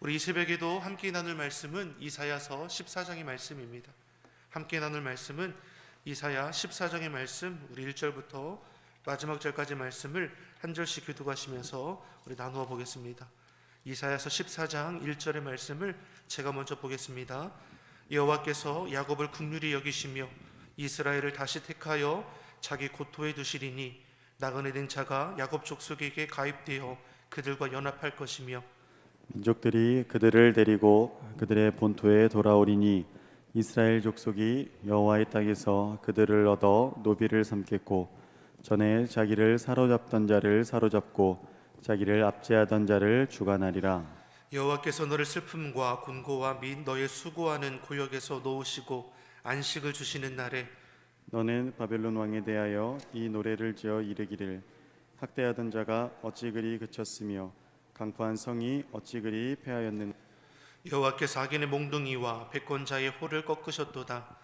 우리 이 새벽에도 함께 나눌 말씀은 이사야서 14장의 말씀입니다. 함께 나눌 말씀은 이사야 14장의 말씀, 우리 1절부터 마지막 절까지 말씀을 한 절씩 교독하시면서 우리 나누어 보겠습니다. 이사야서 14장 1절의 말씀을 제가 먼저 보겠습니다. 여호와께서 야곱을 긍휼히 여기시며 이스라엘을 다시 택하여 자기 고토에 두시리니 나그네 된 자가 야곱 족속에게 가입되어 그들과 연합할 것이며 민족들이 그들을 데리고 그들의 본토에 돌아오리니 이스라엘 족속이 여호와의 땅에서 그들을 얻어 노비를 삼겠고 전에 자기를 사로잡던 자를 사로잡고 자기를 압제하던 자를 주관하리라. 여호와께서 너를 슬픔과 곤고와 및 너의 수고하는 고역에서 놓으시고 안식을 주시는 날에 너는 바벨론 왕에 대하여 이 노래를 지어 이르기를 학대하던 자가 어찌 그리 그쳤으며 강포한 성이 어찌 그리 패하였는가. 여호와께서 악인의 몽둥이와 백권자의 홀을 꺾으셨도다.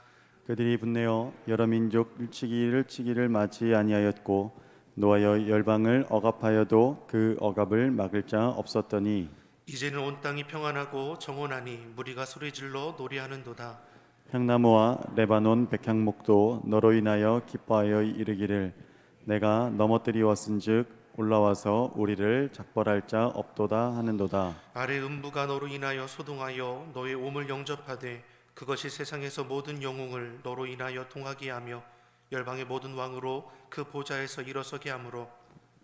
그들이 분내어 여러 민족 치기를 마치 아니하였고 노하여 열방을 억압하여도 그 억압을 막을 자 없었더니 이제는 온 땅이 평안하고 정원하니 무리가 소리질러 노래하는도다. 향나무와 레바논 백향목도 너로 인하여 기뻐하여 이르기를 내가 넘어뜨리었은즉 올라와서 우리를 작벌할 자 없도다 하는도다. 아래 음부가 너로 인하여 소동하여 너의 오물 영접하되 그것이 세상에서 모든 영웅을 너로 인하여 통하게 하며 열방의 모든 왕으로 그 보좌에서 일어서게 하므로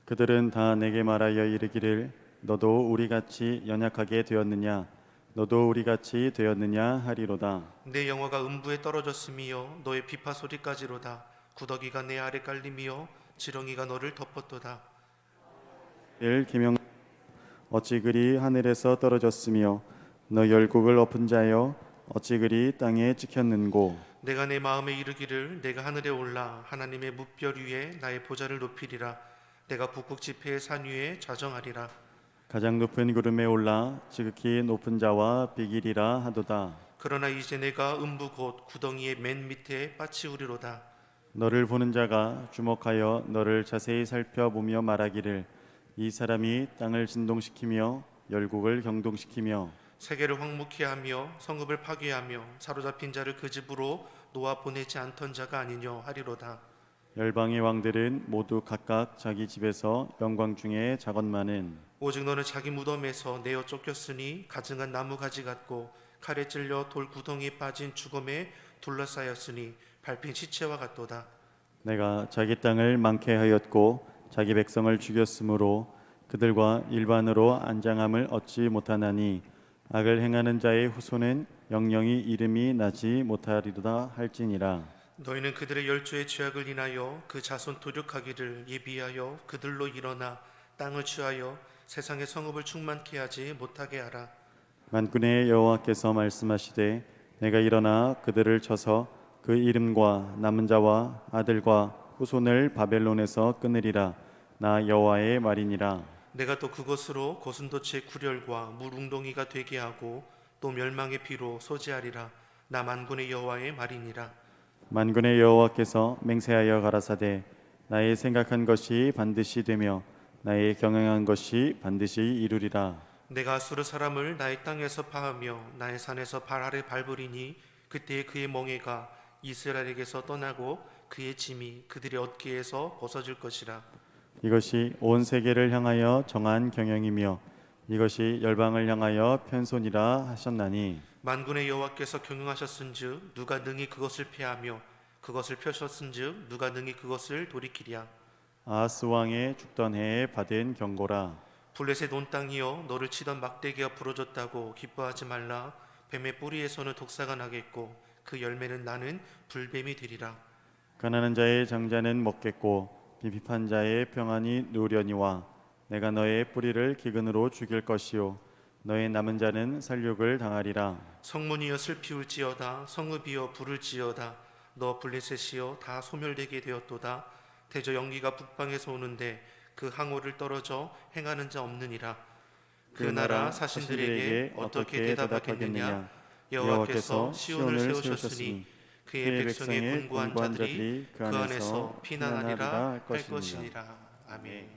그들은 다 내게 말하여 이르기를 너도 우리같이 연약하게 되었느냐 너도 우리같이 되었느냐 하리로다. 내 영화가 음부에 떨어졌으며 너의 비파 소리까지로다. 구더기가 내 아래 깔리며 지렁이가 너를 덮었도다. 기명 어찌 그리 하늘에서 떨어졌으며 너 열국을 엎은 자여 어찌 그리 땅에 찍혔는고. 내가 내 마음에 이르기를 내가 하늘에 올라 하나님의 무별 위에 나의 보좌를 높이리라. 내가 북극 지폐의 산 위에 좌정하리라. 가장 높은 구름에 올라 지극히 높은 자와 비기리라 하도다. 그러나 이제 내가 음부 곧 구덩이의 맨 밑에 빠치우리로다. 너를 보는 자가 주목하여 너를 자세히 살펴보며 말하기를 이 사람이 땅을 진동시키며 열국을 경동시키며 세계를 황무케 하며 성읍을 파괴하며 사로잡힌 자를 그 집으로 놓아 보내지 않던 자가 아니뇨 하리로다. 열방의 왕들은 모두 각각 자기 집에서 영광 중에 작언마는 오직 너는 자기 무덤에서 내어 쫓겼으니 가증한 나무 가지 같고 칼에 찔려 돌 구덩이에 빠진 죽음에 둘러싸였으니 밟힌 시체와 같도다. 내가 자기 땅을 망케 하였고 자기 백성을 죽였으므로 그들과 일반으로 안장함을 얻지 못하나니 악을 행하는 자의 후손은 영영이 이름이 나지 못하리로다 할지니라. 너희는 그들의 열조의 죄악을 인하여 그 자손 도륙하기를 예비하여 그들로 일어나 땅을 취하여 세상의 성읍을 충만케 하지 못하게 하라. 만군의 여호와께서 말씀하시되 내가 일어나 그들을 쳐서 그 이름과 남은 자와 아들과 후손을 바벨론에서 끊으리라. 나 여호와의 말이니라. 내가 또 그것으로 고슴도치의 굴혈과 물웅덩이가 되게 하고 또 멸망의 피로 소지하리라. 나 만군의 여호와의 말이니라. 만군의 여호와께서 맹세하여 가라사대 나의 생각한 것이 반드시 되며 나의 경영한 것이 반드시 이루리라. 내가 아수르 사람을 나의 땅에서 파하며 나의 산에서 발 아래 밟으리니 그때에 그의 멍에가 이스라엘에게서 떠나고 그의 짐이 그들의 어깨에서 벗어질 것이라. 이것이 온 세계를 향하여 정한 경영이며 이것이 열방을 향하여 편손이라 하셨나니 만군의 여호와께서 경영하셨은즉 누가 능히 그것을 패하며 그것을 펴셨은즉 누가 능히 그것을 돌이키랴. 아하스 왕의 죽던 해에 받은 경고라. 블레셋 온 땅이여 너를 치던 막대기가 부러졌다고 기뻐하지 말라. 뱀의 뿌리에서는 독사가 나겠고 그 열매는 나는 불뱀이 되리라. 가난한 자의 장자는 먹겠고 비비판 자의 평안이 누려니와 내가 너의 뿌리를 기근으로 죽일 것이요 너의 남은 자는 살육을 당하리라. 성문이여 슬피울지어다. 성읍이여 부를지어다. 너 블레셋이여 다 소멸되게 되었도다. 대저 연기가 북방에서 오는데 그 항오를 떨어져 행하는 자 없느니라. 그 나라 사신들에게 어떻게 대답하겠느냐. 여호와께서 시온을 세우셨으니 그의 백성의 곤고한 자들이 그 안에서 피난하리라 할 것이니라. 아멘.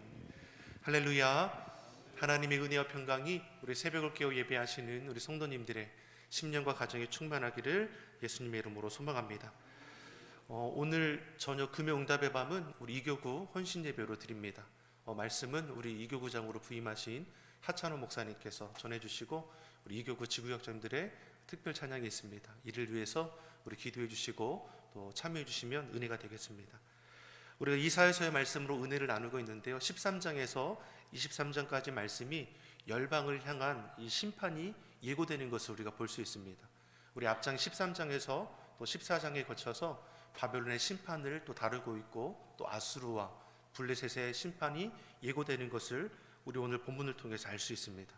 할렐루야. 하나님의 은혜와 평강이 우리 새벽을 깨어 예배하시는 우리 성도님들의 심령과 가정에 충만하기를 예수님의 이름으로 소망합니다. 오늘 저녁 금요응답의 밤은 우리 이교구 헌신예배로 드립니다. 말씀은 우리 이교구장으로 부임하신 하찬호 목사님께서 전해주시고 우리 이교구 지구역장들의 특별 찬양이 있습니다. 이를 위해서 우리 기도해 주시고 또 참여해 주시면 은혜가 되겠습니다. 우리가 이사야서의 말씀으로 은혜를 나누고 있는데요, 13장에서 23장까지 말씀이 열방을 향한 이 심판이 예고되는 것을 우리가 볼 수 있습니다. 우리 앞장 13장에서 또 14장에 거쳐서 바벨론의 심판을 또 다루고 있고, 또 아수르와 블레셋의 심판이 예고되는 것을 우리 오늘 본문을 통해서 알 수 있습니다.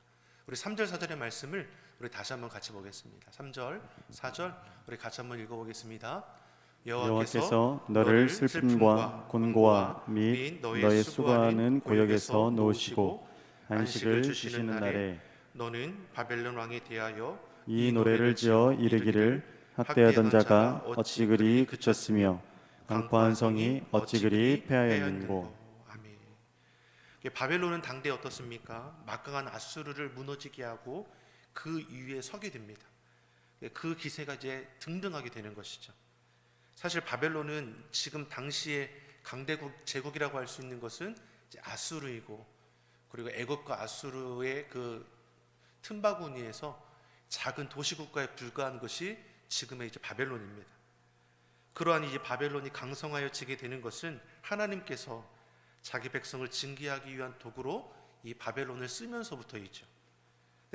우리 3절 4절의 말씀을 우리 다시 한번 같이 보겠습니다. 3절 4절 우리 같이 한번 읽어보겠습니다. 여호와께서 너를 슬픔과 곤고와 및 너의 수고하는 고역에서 놓으시고 안식을 주시는 날에 너는 바벨론 왕에 대하여 이 노래를 지어 이르기를 학대하던 자가 어찌 그리 그쳤으며 강포한 성이 어찌 그리 패하였는고. 아멘. 바벨론은 당대 어떻습니까? 막강한 아수르를 무너지게 하고 그 위에 서게 됩니다. 그 기세가 이제 등등하게 되는 것이죠. 사실 바벨론은 지금 당시의 강대국 제국이라고 할 수 있는 것은 이제 아수르이고, 그리고 애굽과 아수르의 그 틈바구니에서 작은 도시국가에 불과한 것이 지금의 이제 바벨론입니다. 그러한 이제 바벨론이 강성하여 지게 되는 것은 하나님께서 자기 백성을 징계하기 위한 도구로 이 바벨론을 쓰면서부터이죠.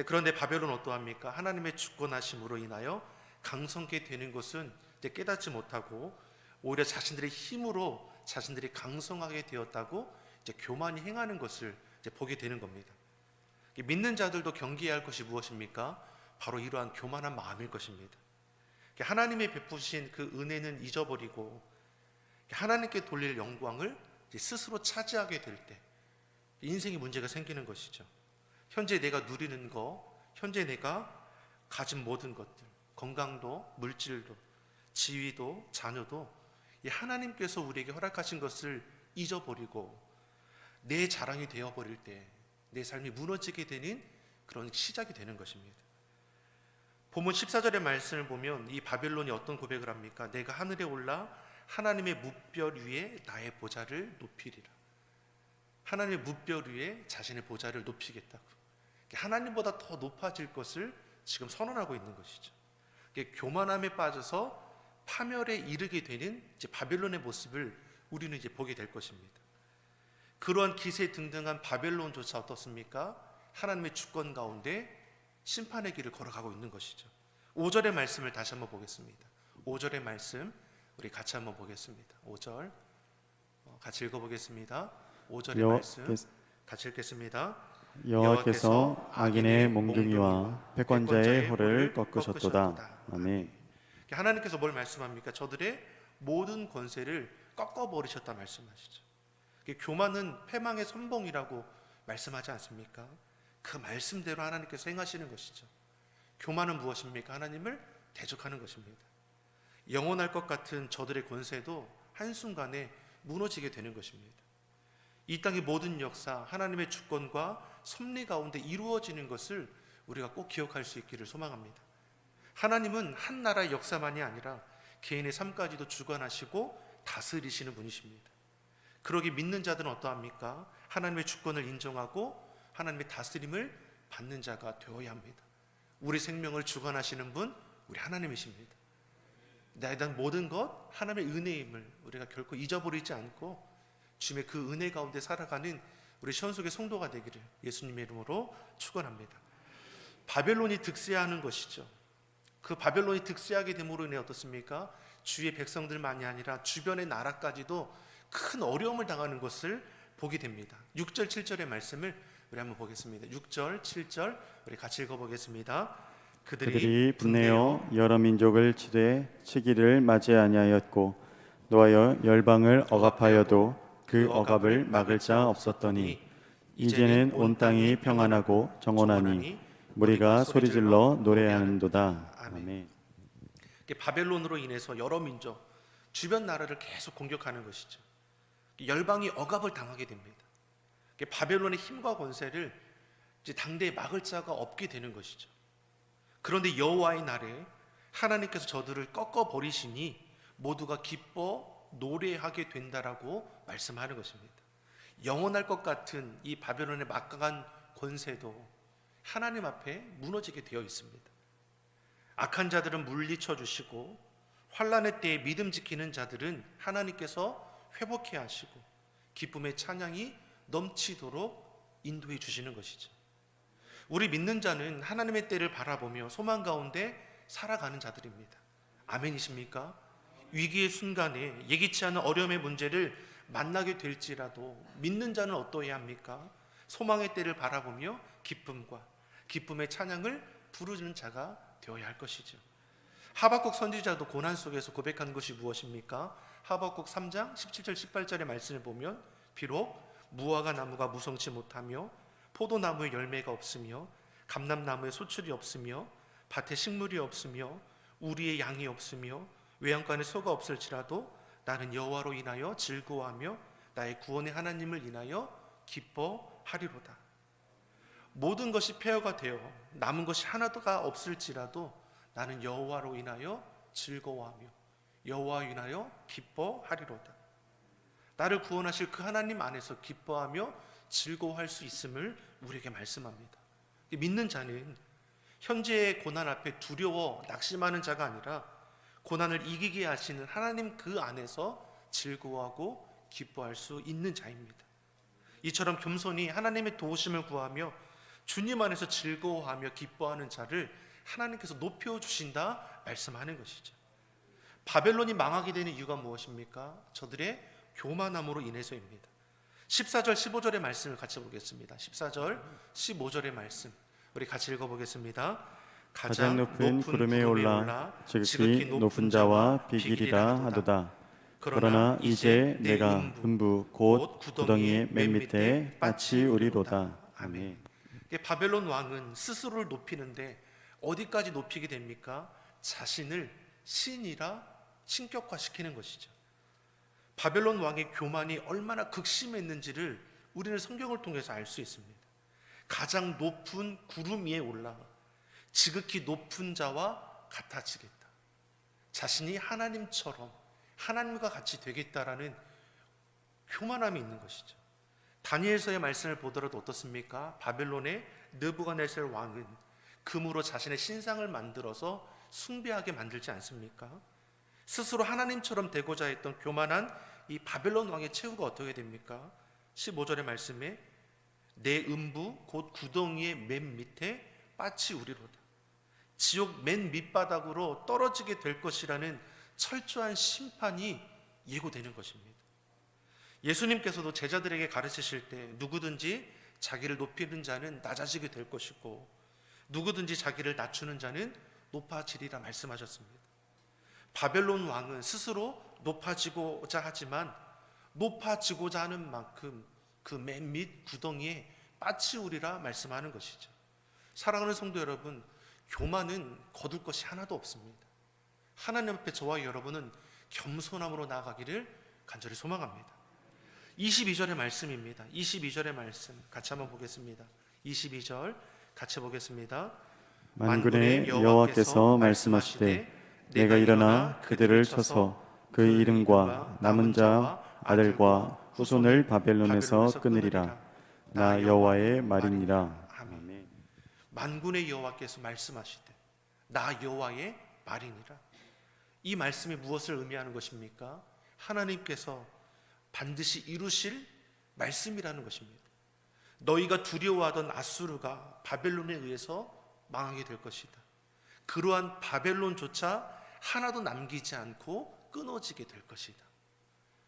그런데 바벨론 어떠합니까? 하나님의 주권하심으로 인하여 강성케 되는 것은 이제 깨닫지 못하고 오히려 자신들의 힘으로 자신들이 강성하게 되었다고 이제 교만히 행하는 것을 이제 보게 되는 겁니다. 믿는 자들도 경계해야 할 것이 무엇입니까? 바로 이러한 교만한 마음일 것입니다. 하나님의 베푸신 그 은혜는 잊어버리고 하나님께 돌릴 영광을 이제 스스로 차지하게 될 때 인생에 문제가 생기는 것이죠. 현재 내가 누리는 거, 현재 내가 가진 모든 것들, 건강도, 물질도, 지위도, 자녀도 이 하나님께서 우리에게 허락하신 것을 잊어버리고 내 자랑이 되어버릴 때 내 삶이 무너지게 되는 그런 시작이 되는 것입니다. 본문 14절의 말씀을 보면 이 바벨론이 어떤 고백을 합니까? 내가 하늘에 올라 하나님의 뭇별 위에 나의 보좌를 높이리라. 하나님의 뭇별 위에 자신의 보좌를 높이겠다고, 하나님보다 더 높아질 것을 지금 선언하고 있는 것이죠. 교만함에 빠져서 파멸에 이르게 되는 이제 바벨론의 모습을 우리는 이제 보게 될 것입니다. 그러한 기세 등등한 바벨론조차 어떻습니까? 하나님의 주권 가운데 심판의 길을 걸어가고 있는 것이죠. 5절의 말씀을 다시 한번 보겠습니다. 5절의 말씀 우리 같이 한번 보겠습니다. 5절 같이 읽어보겠습니다. 5절의 말씀 같이 읽겠습니다. 여호와께서 악인의 몽둥이와 패권자의 홀을 꺾으셨도다. 아멘. 하나님께서 뭘 말씀합니까? 저들의 모든 권세를 꺾어버리셨다 말씀하시죠. 교만은 패망의 선봉이라고 말씀하지 않습니까? 그 말씀대로 하나님께서 행하시는 것이죠. 교만은 무엇입니까? 하나님을 대적하는 것입니다. 영원할 것 같은 저들의 권세도 한순간에 무너지게 되는 것입니다. 이 땅의 모든 역사, 하나님의 주권과 섭리 가운데 이루어지는 것을 우리가 꼭 기억할 수 있기를 소망합니다. 하나님은 한 나라의 역사만이 아니라 개인의 삶까지도 주관하시고 다스리시는 분이십니다. 그러기 믿는 자들은 어떠합니까? 하나님의 주권을 인정하고 하나님의 다스림을 받는 자가 되어야 합니다. 우리 생명을 주관하시는 분, 우리 하나님이십니다. 나에 대한 모든 것, 하나님의 은혜임을 우리가 결코 잊어버리지 않고 주님의 그 은혜 가운데 살아가는 우리 시온속의 성도가 되기를 예수님의 이름으로 축원합니다. 바벨론이 득세하는 것이죠. 그 바벨론이 득세하게 됨으로 인해 어떻습니까? 주의 백성들만이 아니라 주변의 나라까지도 큰 어려움을 당하는 것을 보게 됩니다. 6절 7절의 말씀을 우리 한번 보겠습니다. 6절 7절 우리 같이 읽어보겠습니다. 그들이 분내어 여러 민족을 치기를 맞이 아니하였고 노하여 열방을 억압하여도 그 억압을 막을 자 없었더니 이제는 온 땅이 평안하고 정원하니 무리가 소리질러 노래하는도다. 아멘. 바벨론으로 인해서 여러 민족, 주변 나라를 계속 공격하는 것이죠. 열방이 억압을 당하게 됩니다. 바벨론의 힘과 권세를 이제 당대에 막을 자가 없게 되는 것이죠. 그런데 여호와의 날에 하나님께서 저들을 꺾어 버리시니 모두가 기뻐 노래하게 된다라고 말씀하는 것입니다. 영원할 것 같은 이 바벨론의 막강한 권세도 하나님 앞에 무너지게 되어 있습니다. 악한 자들은 물리쳐 주시고 환난의 때에 믿음 지키는 자들은 하나님께서 회복해 하시고 기쁨의 찬양이 넘치도록 인도해 주시는 것이죠. 우리 믿는 자는 하나님의 때를 바라보며 소망 가운데 살아가는 자들입니다. 아멘이십니까? 위기의 순간에 예기치 않은 어려움의 문제를 만나게 될지라도 믿는 자는 어떠해야 합니까? 소망의 때를 바라보며 기쁨과 기쁨의 찬양을 부르는 자가 되어야 할 것이죠. 하박국 선지자도 고난 속에서 고백한 것이 무엇입니까? 하박국 3장 17절 18절의 말씀을 보면 비록 무화과 나무가 무성치 못하며 포도나무에 열매가 없으며 감람나무에 소출이 없으며 밭에 식물이 없으며 우리의 양이 없으며 외양간에 소가 없을지라도 나는 여호와로 인하여 즐거워하며 나의 구원의 하나님을 인하여 기뻐하리로다. 모든 것이 폐허가 되어 남은 것이 하나도가 없을지라도 나는 여호와로 인하여 즐거워하며 여호와로 인하여 기뻐하리로다. 나를 구원하실 그 하나님 안에서 기뻐하며 즐거워할 수 있음을 우리에게 말씀합니다. 믿는 자는 현재의 고난 앞에 두려워 낙심하는 자가 아니라 고난을 이기게 하시는 하나님 그 안에서 즐거워하고 기뻐할 수 있는 자입니다. 이처럼 겸손히 하나님의 도우심을 구하며 주님 안에서 즐거워하며 기뻐하는 자를 하나님께서 높여주신다 말씀하는 것이죠. 바벨론이 망하게 되는 이유가 무엇입니까? 저들의 교만함으로 인해서입니다. 14절 15절의 말씀을 같이 보겠습니다. 14절 15절의 말씀 우리 같이 읽어보겠습니다. 가장 높은 구름에 올라 지극히 높은 자와 비길이라 하도다. 그러나 이제 내가 음부 곧 구덩이의 맨 밑에 빠치우리로다. 아멘. 바벨론 왕은 스스로를 높이는데 어디까지 높이게 됩니까? 자신을 신이라 신격화시키는 것이죠. 바벨론 왕의 교만이 얼마나 극심했는지를 우리는 성경을 통해서 알 수 있습니다. 가장 높은 구름 위에 올라 지극히 높은 자와 같아지겠다. 자신이 하나님처럼 하나님과 같이 되겠다라는 교만함이 있는 것이죠. 다니엘서의 말씀을 보더라도 어떻습니까? 바벨론의 느부갓네살 왕은 금으로 자신의 신상을 만들어서 숭배하게 만들지 않습니까? 스스로 하나님처럼 되고자 했던 교만한 이 바벨론 왕의 최후가 어떻게 됩니까? 15절의 말씀에 내 음부 곧 구덩이의 맨 밑에 빠치우리로다. 지옥 맨 밑바닥으로 떨어지게 될 것이라는 철저한 심판이 예고되는 것입니다. 예수님께서도 제자들에게 가르치실 때 누구든지 자기를 높이는 자는 낮아지게 될 것이고 누구든지 자기를 낮추는 자는 높아지리라 말씀하셨습니다. 바벨론 왕은 스스로 높아지고자 하지만 높아지고자 하는 만큼 그 맨 밑 구덩이에 빠치우리라 말씀하는 것이죠. 사랑하는 성도 여러분, 교만은 거둘 것이 하나도 없습니다. 하나님 앞에 저와 여러분은 겸손함으로 나아가기를 간절히 소망합니다. 22절의 말씀입니다. 22절의 말씀 같이 한번 보겠습니다. 22절 같이 보겠습니다. 만군의 여호와께서 말씀하시되 내가 일어나 그들을 쳐서 그 이름과 남은 자 아들과 후손을 바벨론에서 끊으리라. 나 여호와의 말이니라. 아멘. 만군의 여호와께서 말씀하시되 나 여호와의 말이니라. 이 말씀이 무엇을 의미하는 것입니까? 하나님께서 반드시 이루실 말씀이라는 것입니다. 너희가 두려워하던 아수르가 바벨론에 의해서 망하게 될 것이다. 그러한 바벨론조차 하나도 남기지 않고 끊어지게 될 것이다.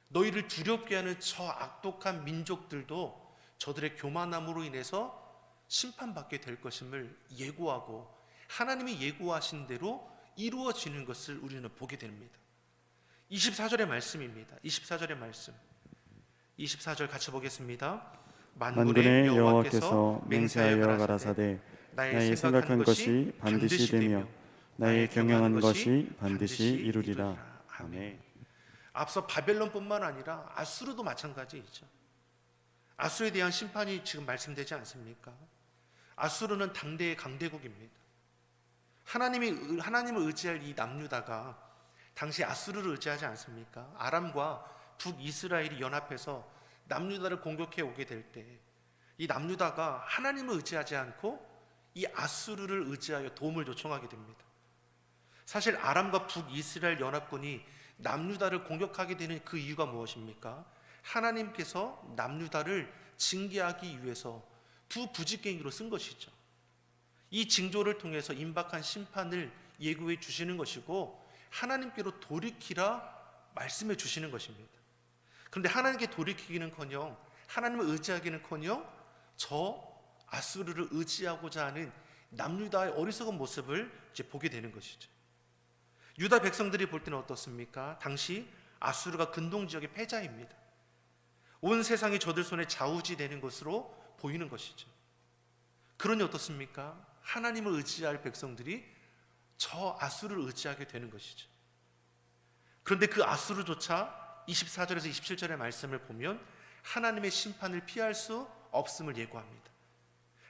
너희를 두렵게 하는 저 악독한 민족들도 저들의 교만함으로 인해서 심판받게 될 것임을 예고하고 하나님이 예고하신 대로 이루어지는 것을 우리는 보게 됩니다. 24절의 말씀입니다. 24절의 말씀 24절 같이 보겠습니다. 만군의 여호와께서 맹세하여 가라사대 나의 생각한 것이 반드시 되며 나의 경영한 것이 반드시 이루리라. 아멘. 앞서 바벨론뿐만 아니라 아수르도 마찬가지이죠. 아수르에 대한 심판이 지금 말씀되지 않습니까? 아수르는 당대의 강대국입니다. 하나님을 의지할 이 남유다가 당시 아수르를 의지하지 않습니까? 아람과 북이스라엘이 연합해서 남유다를 공격해 오게 될 때 이 남유다가 하나님을 의지하지 않고 이 아수르를 의지하여 도움을 요청하게 됩니다. 사실 아람과 북이스라엘 연합군이 남유다를 공격하게 되는 그 이유가 무엇입니까? 하나님께서 남유다를 징계하기 위해서 두 부직갱이로 쓴 것이죠. 이 징조를 통해서 임박한 심판을 예고해 주시는 것이고 하나님께로 돌이키라 말씀해 주시는 것입니다. 그런데 하나님께 돌이키기는커녕 하나님을 의지하기는커녕 저 아수르를 의지하고자 하는 남유다의 어리석은 모습을 이제 보게 되는 것이죠. 유다 백성들이 볼 때는 어떻습니까? 당시 아수르가 근동 지역의 패자입니다. 온 세상이 저들 손에 좌우지되는 것으로 보이는 것이죠. 그러니 어떻습니까? 하나님을 의지할 백성들이 저 아수르를 의지하게 되는 것이죠. 그런데 그 아수르조차 24절에서 27절의 말씀을 보면 하나님의 심판을 피할 수 없음을 예고합니다.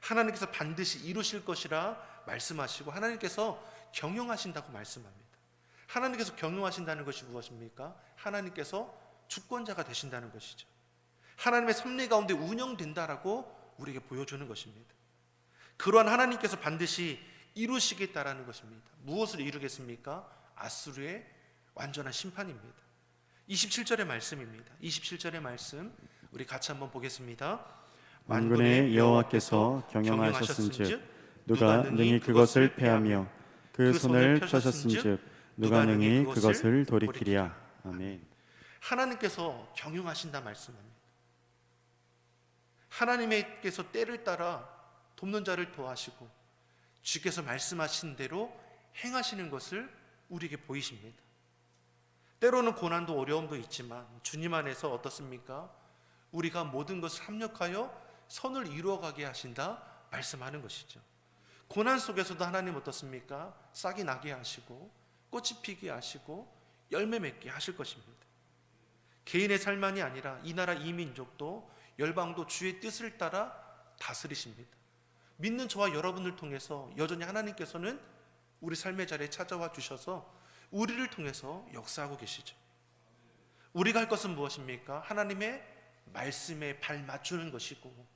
하나님께서 반드시 이루실 것이라 말씀하시고 하나님께서 경영하신다고 말씀합니다. 하나님께서 경영하신다는 것이 무엇입니까? 하나님께서 주권자가 되신다는 것이죠. 하나님의 섭리 가운데 운영된다라고 우리에게 보여주는 것입니다. 그러한 하나님께서 반드시 이루시겠다라는 것입니다. 무엇을 이루겠습니까? 아수르의 완전한 심판입니다. 27절의 말씀입니다. 27절의 말씀 우리 같이 한번 보겠습니다. 만군의 여호와께서 경영하셨은즉 누가 능히 그것을 패하며 그 손을 펴셨은즉 누가 능히 그것을 돌이키랴. 아멘. 하나님께서 경영하신다 말씀합니다. 하나님께서 때를 따라 돕는 자를 도와시고 주께서 말씀하신 대로 행하시는 것을 우리에게 보이십니다. 때로는 고난도 어려움도 있지만 주님 안에서 어떻습니까? 우리가 모든 것을 합력하여 선을 이루어가게 하신다 말씀하는 것이죠. 고난 속에서도 하나님 어떻습니까? 싹이 나게 하시고 꽃이 피게 하시고 열매 맺게 하실 것입니다. 개인의 삶만이 아니라 이 나라 이 민족도 열방도 주의 뜻을 따라 다스리십니다. 믿는 저와 여러분을 통해서 여전히 하나님께서는 우리 삶의 자리에 찾아와 주셔서 우리를 통해서 역사하고 계시죠. 우리가 할 것은 무엇입니까? 하나님의 말씀에 발 맞추는 것이고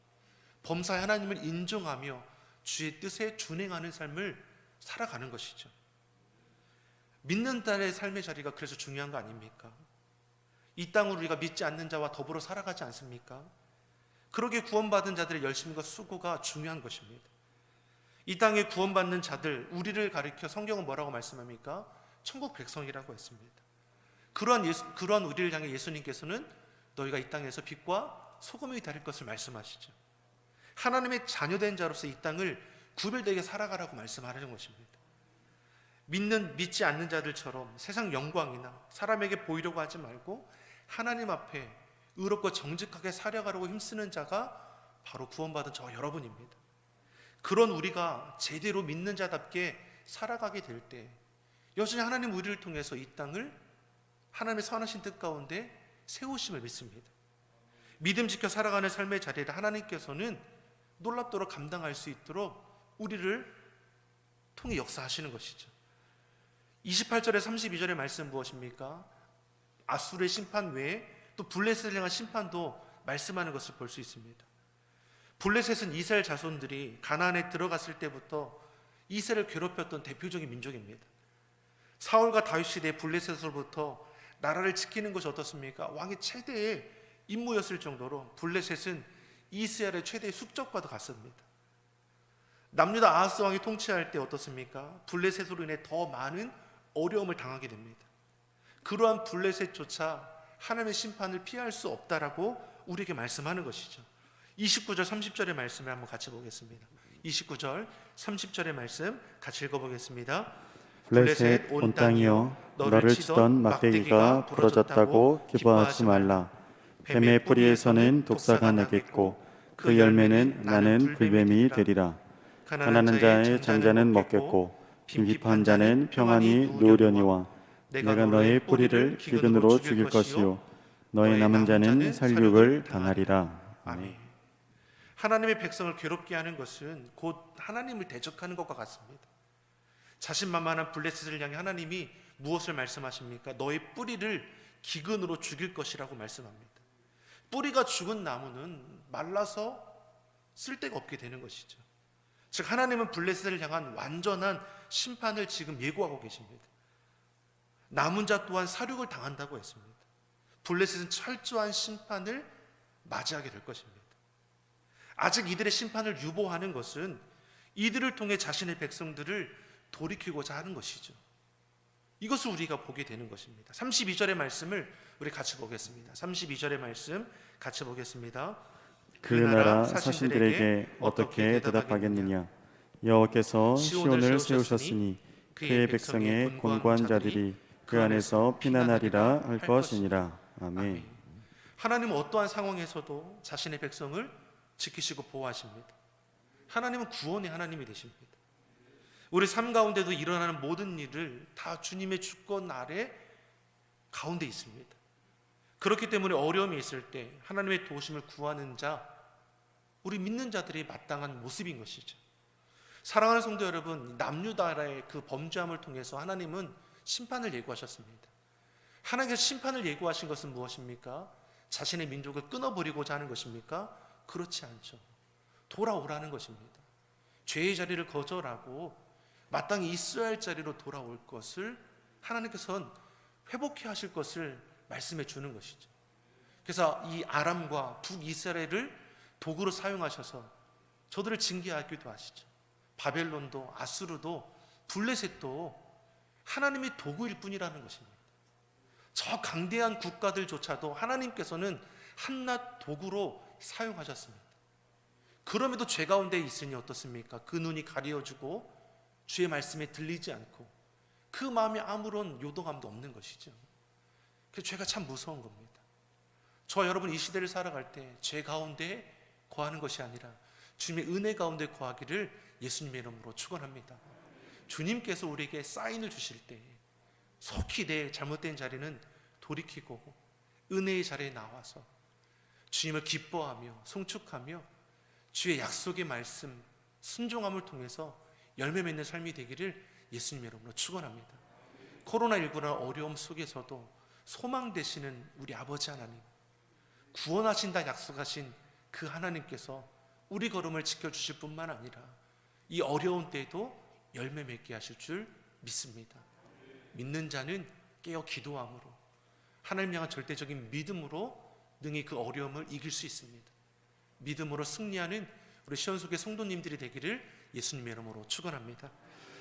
범사의 하나님을 인정하며 주의 뜻에 준행하는 삶을 살아가는 것이죠. 믿는 자의 삶의 자리가 그래서 중요한 거 아닙니까? 이 땅을 우리가 믿지 않는 자와 더불어 살아가지 않습니까? 그러기에 구원받은 자들의 열심과 수고가 중요한 것입니다. 이 땅에 구원받는 자들, 우리를 가리켜 성경은 뭐라고 말씀합니까? 천국 백성이라고 했습니다. 그러한 우리를 향해 예수님께서는 너희가 이 땅에서 빛과 소금이 될 것을 말씀하시죠. 하나님의 자녀된 자로서 이 땅을 구별되게 살아가라고 말씀하는 것입니다. 믿지 않는 자들처럼 세상 영광이나 사람에게 보이려고 하지 말고 하나님 앞에 의롭고 정직하게 살아가려고 힘쓰는 자가 바로 구원받은 저와 여러분입니다. 그런 우리가 제대로 믿는 자답게 살아가게 될 때 여전히 하나님 우리를 통해서 이 땅을 하나님의 선하신 뜻 가운데 세우심을 믿습니다. 믿음 지켜 살아가는 삶의 자리를 하나님께서는 놀랍도록 감당할 수 있도록 우리를 통해 역사하시는 것이죠. 28절에 32절의 말씀 무엇입니까? 아수르의 심판 외에 또 블레셋을 향한 심판도 말씀하는 것을 볼 수 있습니다. 블레셋은 이스라엘 자손들이 가나안에 들어갔을 때부터 이스라엘을 괴롭혔던 대표적인 민족입니다. 사울과 다윗 시대의 블레셋으로부터 나라를 지키는 것이 어떻습니까? 왕의 최대의 임무였을 정도로 블레셋은 이스라엘의 최대의 숙적과도 같습니다. 남유다 아하스 왕이 통치할 때 어떻습니까? 블레셋으로 인해 더 많은 어려움을 당하게 됩니다. 그러한 블레셋조차 하나님의 심판을 피할 수 없다라고 우리에게 말씀하는 것이죠. 29절 30절의 말씀을 한번 같이 보겠습니다. 29절 30절의 말씀 같이 읽어보겠습니다. 블레셋 온 땅이여 너를 치던 막대기가 부러졌다고 기뻐하지 말라. 뱀의 뿌리에서는 독사가 나겠고 그 열매는 나는 불뱀이 되리라. 가난한 자의 장자는 먹겠고 빈핍한 자는 평안히 누우려니와 내가 너의 뿌리를 기근으로 죽일 것이요 너의 남은 자는 살육을 당하리라. 아멘. 하나님의 백성을 괴롭게 하는 것은 곧 하나님을 대적하는 것과 같습니다. 자신만만한 블레셋을 향해 하나님이 무엇을 말씀하십니까? 너의 뿌리를 기근으로 죽일 것이라고 말씀합니다. 뿌리가 죽은 나무는 말라서 쓸데가 없게 되는 것이죠. 즉 하나님은 블레셋을 향한 완전한 심판을 지금 예고하고 계십니다. 남은 자 또한 사륙을 당한다고 했습니다. 블레셋은 철저한 심판을 맞이하게 될 것입니다. 아직 이들의 심판을 유보하는 것은 이들을 통해 자신의 백성들을 돌이키고자 하는 것이죠. 이것을 우리가 보게 되는 것입니다. 32절의 말씀을 우리 같이 보겠습니다. 32절의 말씀 같이 보겠습니다. 그 나라 사신들에게 어떻게 대답하겠느냐? 여호와께서 시온을 세우셨으니 그의 백성의 곤고한 자들이 그 안에서 피난하리라 할 것이니라. 아멘. 하나님은 어떠한 상황에서도 자신의 백성을 지키시고 보호하십니다. 하나님은 구원의 하나님이 되십니다. 우리 삶 가운데도 일어나는 모든 일을 다 주님의 주권 아래 가운데 있습니다. 그렇기 때문에 어려움이 있을 때 하나님의 도우심을 구하는 자, 우리 믿는 자들이 마땅한 모습인 것이죠. 사랑하는 성도 여러분, 남유다의 그 범죄함을 통해서 하나님은 심판을 예고하셨습니다. 하나님께서 심판을 예고하신 것은 무엇입니까? 자신의 민족을 끊어버리고자 하는 것입니까? 그렇지 않죠. 돌아오라는 것입니다. 죄의 자리를 거절하고 마땅히 있어야 할 자리로 돌아올 것을 하나님께서는 회복해 하실 것을 말씀해 주는 것이죠. 그래서 이 아람과 북이스라엘을 도구로 사용하셔서 저들을 징계하기도 하시죠. 바벨론도 아수르도 블레셋도 하나님의 도구일 뿐이라는 것입니다. 저 강대한 국가들조차도 하나님께서는 한낱 도구로 사용하셨습니다. 그럼에도 죄 가운데 있으니 어떻습니까? 그 눈이 가려지고 주의 말씀에 들리지 않고 그 마음에 아무런 요동함도 없는 것이죠. 그래서 죄가 참 무서운 겁니다. 저 여러분 이 시대를 살아갈 때 죄 가운데 거하는 것이 아니라 주님의 은혜 가운데 거하기를 예수님의 이름으로 축원합니다. 주님께서 우리에게 사인을 주실 때 속히 내 잘못된 자리는 돌이키고 은혜의 자리에 나와서 주님을 기뻐하며 송축하며 주의 약속의 말씀 순종함을 통해서 열매 맺는 삶이 되기를 예수님의 이름으로 축원합니다. 코로나19라는 어려움 속에서도 소망 되시는 우리 아버지 하나님, 구원하신다 약속하신 그 하나님께서 우리 걸음을 지켜주실 뿐만 아니라 이 어려운 때에도 열매 맺게 하실 줄 믿습니다. 믿는 자는 깨어 기도함으로 하나님 향한 절대적인 믿음으로 능히 그 어려움을 이길 수 있습니다. 믿음으로 승리하는 우리 시온 속의 성도님들이 되기를 예수님의 이름으로 축원합니다.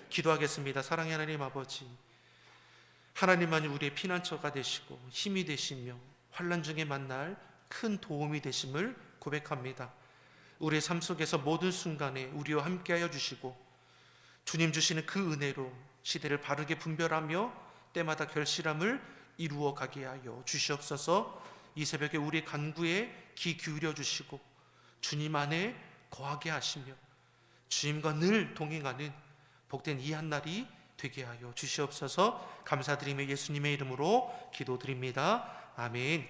기도하겠습니다. 사랑의 하나님 아버지, 하나님만이 우리의 피난처가 되시고 힘이 되시며 환난 중에 만날 큰 도움이 되심을 고백합니다. 우리의 삶 속에서 모든 순간에 우리와 함께하여 주시고 주님 주시는 그 은혜로 시대를 바르게 분별하며 때마다 결실함을 이루어 가게 하여 주시옵소서. 이 새벽에 우리의 간구에 귀 기울여 주시고 주님 안에 거하게 하시며 주님과 늘 동행하는 복된 이 한날이 되게 하여 주시옵소서. 감사드리며 예수님의 이름으로 기도드립니다. 아멘.